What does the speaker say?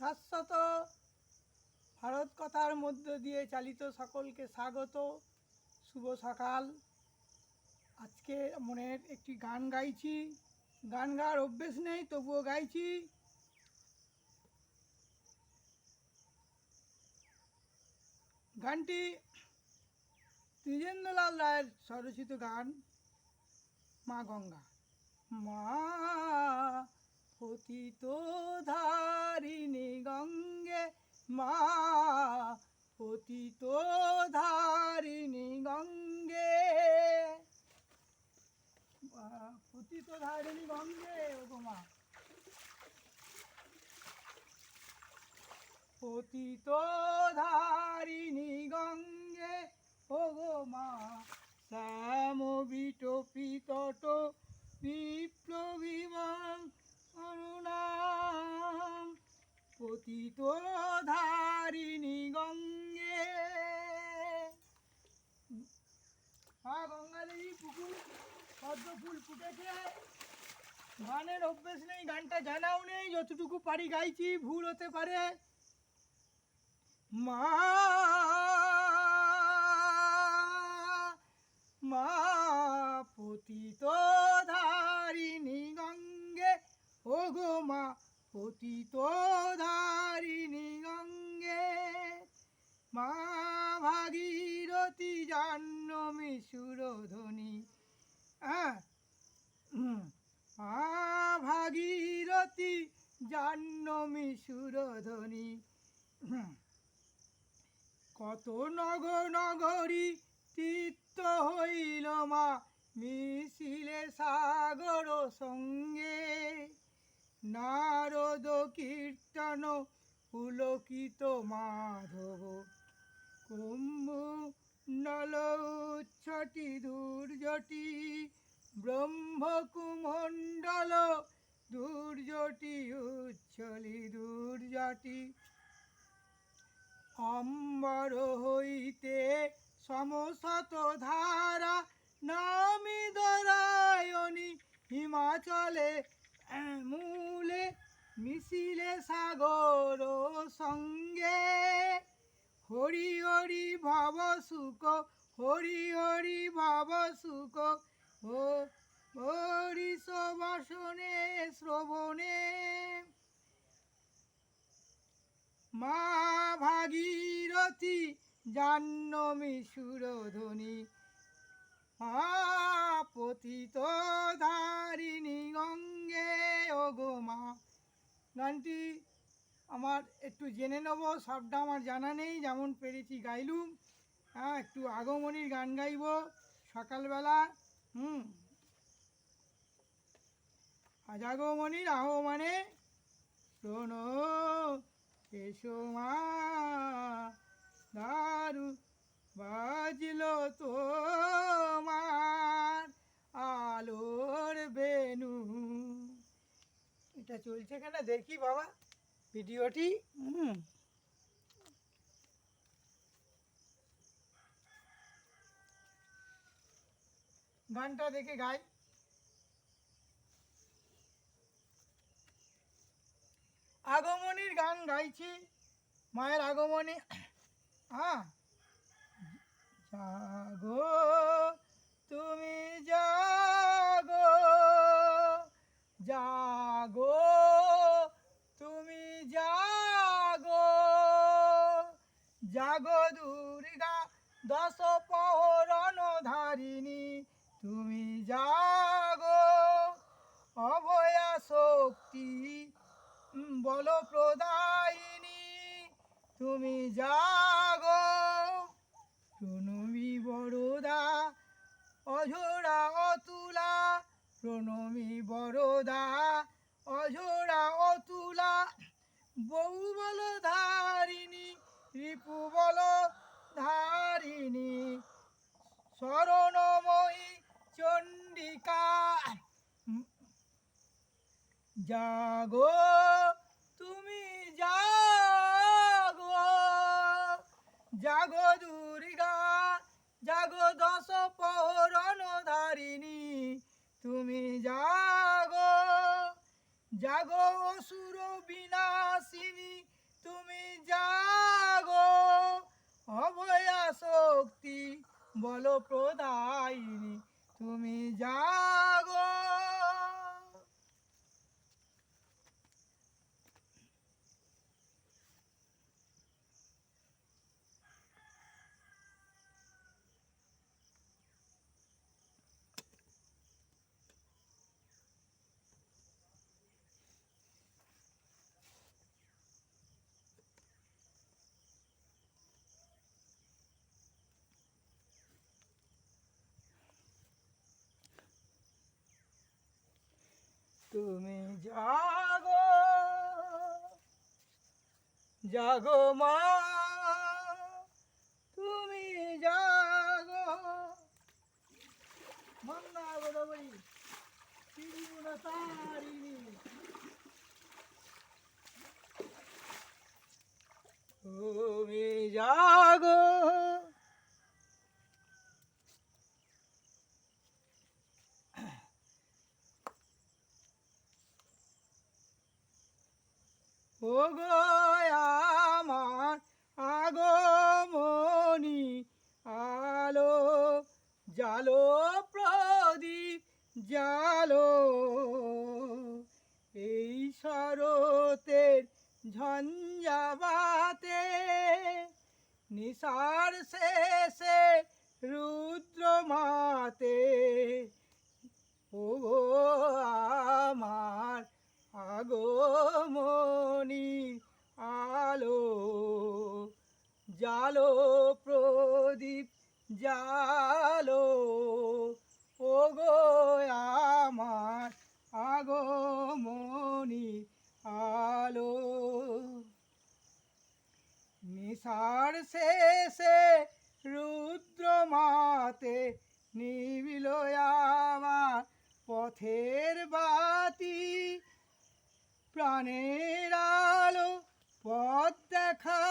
শাশ্বত ভারত কথার মধ্য দিয়ে চালিত সকলকে স্বাগত। শুভ সকাল। আজকে মনের একটি গান গাইছি। গান গাওয়ার অভ্যেস নেই, তবুও গাইছি। গানটি দ্বিজেন্দ্রলাল রায়ের স্বরচিত গান, মা গঙ্গা। মা পতিত ধারিণী গঙ্গে, মা পতিত ধারিণী গঙ্গে, পতিত ধারিণী গঙ্গে, ওগো মা পতিত ধারিণী গঙ্গে, ওগো মা শ্যাম বিটপিত বিপ্লবী নাম, পতিত ধারিণী গঙ্গে। মা গঙ্গা দেবী পুকুর পদ্ম ফুল ফুটেছে। গানের অভ্যেস নেই, গানটা জানাও নেই, যতটুকু পারি গাইছি, ভুল হতে পারে। মা মা পতিত ধারিণী গঙ্গে, ওগো মা পতিত ধারিণী গঙ্গে, মা ভাগীরথী জাহ্নবী সুরধ্বনি, মা ভাগীরথী জাহ্নবী সুরধ্বনি। কত নগর নগরী তীর্থ হইল মা মিছিলে সাগর সঙ্গে, নারদ কীর্তন পুলকিত মাধব, কুম্ভু নল উচ্ছটি দুর্জটি, ব্রহ্মকুমণ্ডল দুর্জটি উচ্ছলি দুর্জটি, অম্বর হইতে সমশত ধারা নামিদরায়ণী, হিমাচলে মূলে মিছিলে সাগর সঙ্গে, হরি হরি ভব সুখ, হরি হরি ভব সুখ, হরিষ বাসনে শ্রবণে, মা ভাগীরথী জাহ্নবী সুরধ্বনি, মা পতিত ধারিণী গঙ্গে, ওগো মা। গানটি আমার একটু জেনে নেব, সবটা আমার জানা নেই, যেমন পেরেছি গাইলুম। একটু আগমনীর গান গাইব সকালবেলা। আজ আগমনীর আহ্বানে শোনো এসো মা, দারু বাজল তোমার আলোর বেনু। এটা চলছে কেন দেখি বাবা ভিডিওটি। গানটা দেখে গাই। আগমনীর গান গাইছি, মায়ের আগমনী। জাগো তুমি জাগো, জাগো তুমি জাগো, জাগো দুর্গা দশ প্রহরণ ধারিণী, তুমি জাগো অভয়া শক্তি বল প্রদায়িনী, তুমি জাগো প্রণমী বরদা অঝোরা অতুলা, প্রণমী বরদা অঝোরা অতুলা, বহু বল ধারিণী রিপু বল ধারিণী, শরণময়ী চণ্ডিকা, জাগো তুমি জাগো, জাগো দুর্গা জাগো দশ প্রহরণ ধারিণী, তুমি জাগো, জাগো অসুর বিনাশিনী বলো প্রদায়িনী তুমি জাগো। তুমি জাগো জাগো মা, তুমি জাগো। মন্না গোদাবরী ত্রিভুবন তারিণী, তুমি জাগো। ও গো আমার আগমনী, আলো জালো প্রদীপ জালো, এই শরতের ঝঞ্ঝাবাতে নিশার শেষে রুদ্র মাতে। ও গো আমার আগমনী, আলো জালো প্রদীপ জালো, ও গো আমার আগমনী, আলো। নিশার শেষে রুদ্র মাতে নিবিল আমার পথের বাতি, প্রাণের আলো পথ দেখা